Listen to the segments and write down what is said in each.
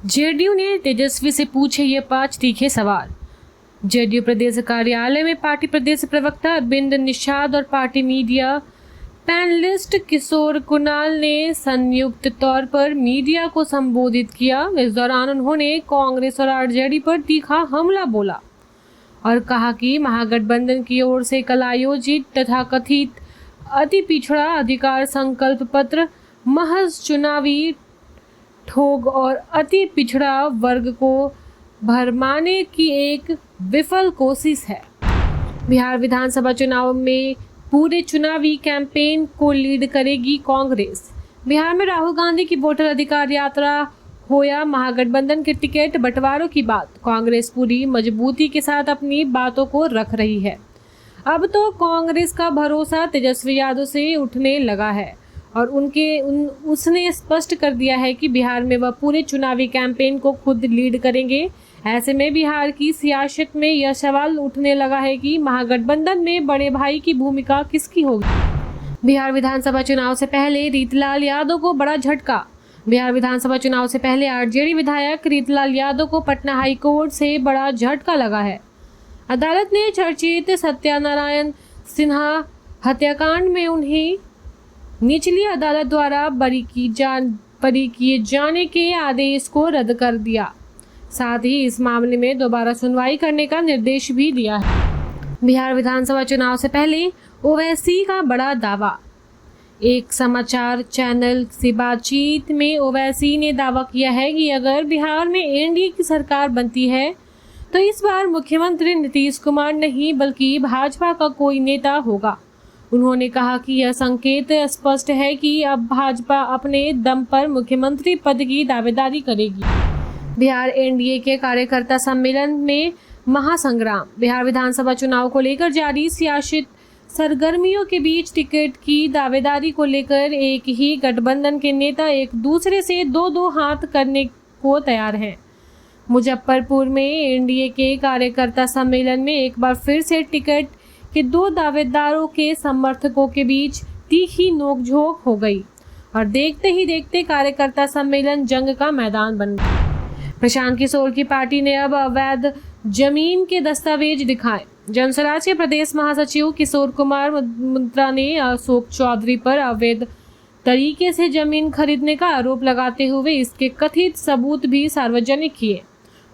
JDU ने तेजस्वी से पूछे ये 5 तीखे सवाल। जेडीयू प्रदेश कार्यालय में पार्टी प्रदेश प्रवक्ता अरविंद निषाद और party media panelist Kishore Kunal ने संयुक्त तौर पर मीडिया को संबोधित किया। इस दौरान उन्होंने कांग्रेस और आरजेडी पर तीखा हमला बोला और कहा कि महागठबंधन की ओर से कल आयोजित तथा कथित अति पिछड़ा अधिकार संकल्प पत्र महज चुनावी ठोग और अति पिछड़ा वर्ग को भरमाने की एक विफल कोशिश है। बिहार विधानसभा चुनाव में पूरे चुनावी कैंपेन को लीड करेगी कांग्रेस। बिहार में राहुल गांधी की वोटर अधिकार यात्रा हो या महागठबंधन के टिकट बंटवारों की बात, कांग्रेस पूरी मजबूती के साथ अपनी बातों को रख रही है। अब तो कांग्रेस का भरोसा तेजस्वी यादव से उठने लगा है और उसने स्पष्ट कर दिया है कि बिहार में वह पूरे चुनावी कैंपेन को खुद लीड करेंगे। ऐसे में बिहार की सियासत में यह सवाल उठने लगा है कि महागठबंधन में बड़े भाई की भूमिका किसकी होगी। बिहार विधानसभा चुनाव से पहले रीतलाल यादव को बड़ा झटका। बिहार विधानसभा चुनाव से पहले आरजेडी विधायक रीतलाल यादव को पटना हाईकोर्ट से बड़ा झटका लगा है। अदालत ने चर्चित सत्यनारायण सिन्हा हत्याकांड में उन्हें निचली अदालत द्वारा बरी किए जाने के आदेश को रद्द कर दिया। साथ ही इस मामले में दोबारा सुनवाई करने का निर्देश भी दिया है। बिहार विधानसभा चुनाव से पहले ओवैसी का बड़ा दावा। एक समाचार चैनल से बातचीत में ओवैसी ने दावा किया है कि अगर बिहार में एनडीए की सरकार बनती है तो इस बार मुख्यमंत्री नीतीश कुमार नहीं बल्कि भाजपा का कोई नेता होगा। उन्होंने कहा कि यह संकेत स्पष्ट है कि अब भाजपा अपने दम पर मुख्यमंत्री पद की दावेदारी करेगी। बिहार एनडीए के कार्यकर्ता सम्मेलन में महासंग्राम। बिहार विधानसभा चुनाव को लेकर जारी सियासत सरगर्मियों के बीच टिकट की दावेदारी को लेकर एक ही गठबंधन के नेता एक दूसरे से दो हाथ करने को तैयार हैं। मुजफ्फरपुर में एनडीए के कार्यकर्ता सम्मेलन में एक बार फिर से टिकट के 2 दावेदारों के समर्थकों के बीच तीखी नोकझोंक हो गई और देखते ही देखते कार्यकर्ता सम्मेलन जंग का मैदान बन गया। प्रशांत किशोर की पार्टी ने अब अवैध जमीन के दस्तावेज दिखाए। जनसुराज के प्रदेश महासचिव किशोर कुमार मुंत्रा ने अशोक चौधरी पर अवैध तरीके से जमीन खरीदने का आरोप लगाते हुए इसके कथित सबूत भी सार्वजनिक किए।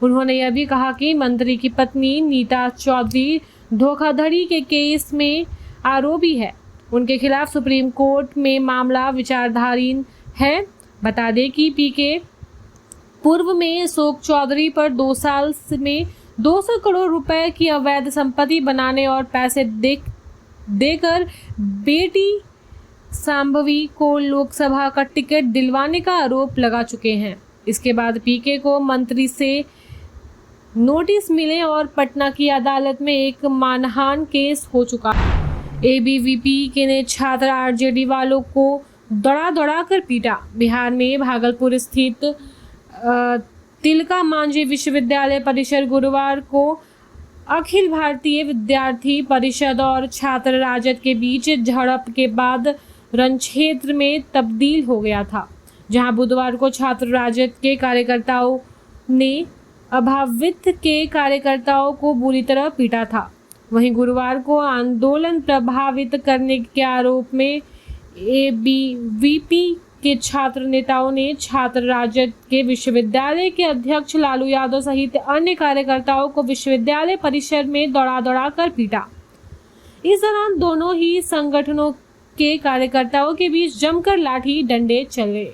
उन्होंने यह भी कहा कि मंत्री की पत्नी नीता चौधरी धोखाधड़ी के केस में आरोपी है। उनके खिलाफ सुप्रीम कोर्ट में मामला विचाराधीन है। बता दें कि पीके पूर्व में अशोक चौधरी पर 2 साल में 200 करोड़ रुपए की अवैध संपत्ति बनाने और पैसे देकर बेटी सांभवी को लोकसभा का टिकट दिलवाने का आरोप लगा चुके हैं। इसके बाद पीके को मंत्री से नोटिस मिले और पटना की अदालत में एक मानहानि केस हो चुका है। एबीवीपी के ने छात्र आरजेडी वालों को दौड़ा कर पीटा। बिहार में भागलपुर स्थित तिलका मांझी विश्वविद्यालय परिसर गुरुवार को अखिल भारतीय विद्यार्थी परिषद और छात्र राजद के बीच झड़प के बाद रणक्षेत्र में तब्दील हो गया था, जहां बुधवार को छात्र राजद के कार्यकर्ताओं ने अभावित के कार्यकर्ताओं को बुरी तरह पीटा था। वहीं गुरुवार को आंदोलन प्रभावित करने के आरोप में एबीवीपी के छात्र नेताओं ने छात्र राजद के विश्वविद्यालय के अध्यक्ष लालू यादव सहित अन्य कार्यकर्ताओं को विश्वविद्यालय परिसर में दौड़ा कर पीटा। इस दौरान दोनों ही संगठनों के कार्यकर्ताओं के बीच जमकर लाठी डंडे चले।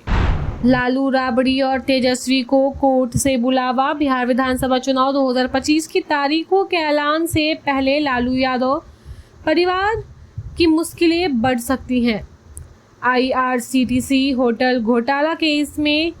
लालू राबड़ी और तेजस्वी को कोर्ट से बुलावा। बिहार विधानसभा चुनाव 2025 की तारीखों के ऐलान से पहले लालू यादव परिवार की मुश्किलें बढ़ सकती हैं। आईआरसीटीसी होटल घोटाला केस में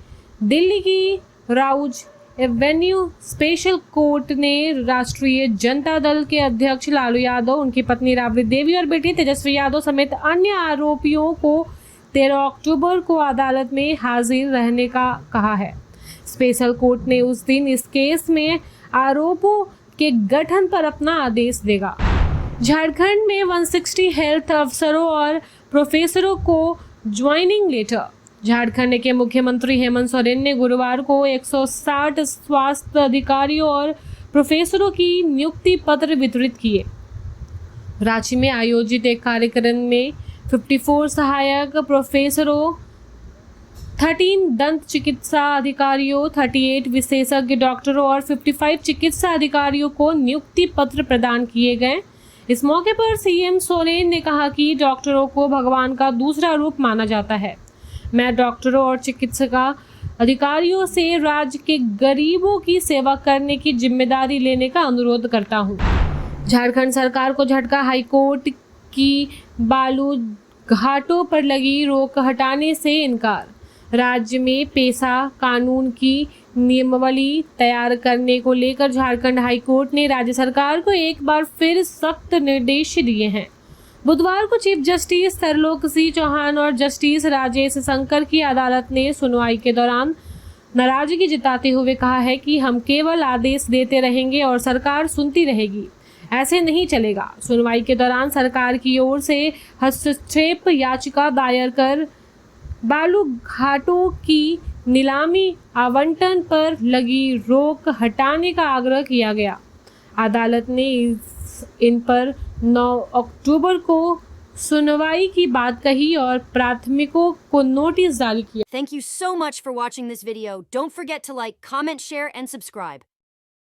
दिल्ली की राउज एवेन्यू स्पेशल कोर्ट ने राष्ट्रीय जनता दल के अध्यक्ष लालू यादव, उनकी पत्नी राबड़ी देवी और बेटी तेजस्वी यादव समेत अन्य आरोपियों को 13 अक्टूबर को अदालत में हाजिर रहने का कहा है। स्पेशल कोर्ट ने उस दिन इस केस में आरोपों के गठन पर अपना आदेश देगा। झारखंड में 160 हेल्थ अफसरों और प्रोफेसरों को ज्वाइनिंग लेटर। झारखंड के मुख्यमंत्री हेमंत सोरेन ने गुरुवार को 160 स्वास्थ्य अधिकारियों और प्रोफेसरों की नियुक्ति पत्र वितरित किए। रांची में आयोजित एक कार्यक्रम में 54 सहायक प्रोफेसरों, 13 दंत चिकित्सा अधिकारियों, 38 विशेषज्ञ डॉक्टरों और 55 चिकित्सा अधिकारियों को नियुक्ति पत्र प्रदान किए गए। इस मौके पर सीएम सोरेन ने कहा कि डॉक्टरों को भगवान का दूसरा रूप माना जाता है। मैं डॉक्टरों और चिकित्सा अधिकारियों से राज्य के गरीबों की सेवा करने की जिम्मेदारी लेने का अनुरोध करता हूं। झारखंड सरकार को झटका, हाईकोर्ट की बालू घाटों पर लगी रोक हटाने से इनकार। राज्य में पेशा कानून की नियमावली तैयार करने को लेकर झारखंड हाईकोर्ट ने राज्य सरकार को एक बार फिर सख्त निर्देश दिए हैं। बुधवार को चीफ जस्टिस तरलोक सिंह चौहान और जस्टिस राजेश शंकर की अदालत ने सुनवाई के दौरान नाराजगी जताते हुए कहा है कि हम केवल आदेश देते रहेंगे और सरकार सुनती रहेगी, ऐसे नहीं चलेगा। सुनवाई के दौरान सरकार की ओर से हस्तक्षेप याचिका दायर कर बालू घाटों की नीलामी आवंटन पर लगी रोक हटाने का आग्रह किया गया। अदालत ने इन पर 9 अक्टूबर को सुनवाई की बात कही और प्राथमिकों को नोटिस जारी किया। Thank you so much for watching this video. Don't forget to like, comment, share and subscribe.